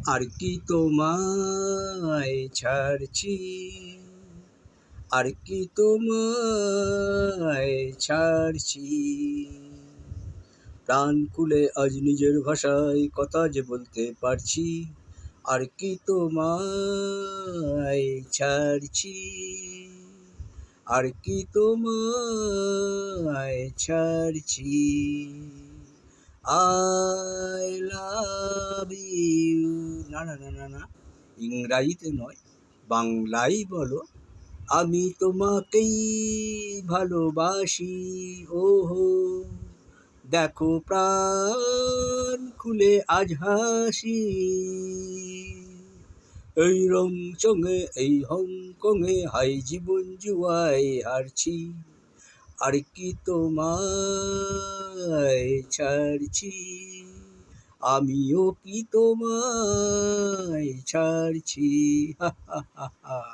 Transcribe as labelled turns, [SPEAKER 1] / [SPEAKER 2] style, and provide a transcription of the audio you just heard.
[SPEAKER 1] আর কি তোমায় ছাড়ছি, আর কি তোমায় ছাড়ছি। প্রাণ খুলে আজ নিজের ভাষায় কথা যে বলতে পারছি, আর কি তোমায় ছাড়ছি, আর কি তোমায় ছাড়ছি। I love you. না না না না না, ইংরাজিতে নয়, বাংলাই বলো। আমি তোমাকেই ভালোবাসি। ওহো, দেখো প্রাণ খুলে আজ হাসি। এই রংচঙে এই হংকঙে হাই জীবন জুয়ায় হারছি, আর কি তোমায় ছাড়ছি, আমিও কি তোমায় ছাড়ছি। হা হা হা হা।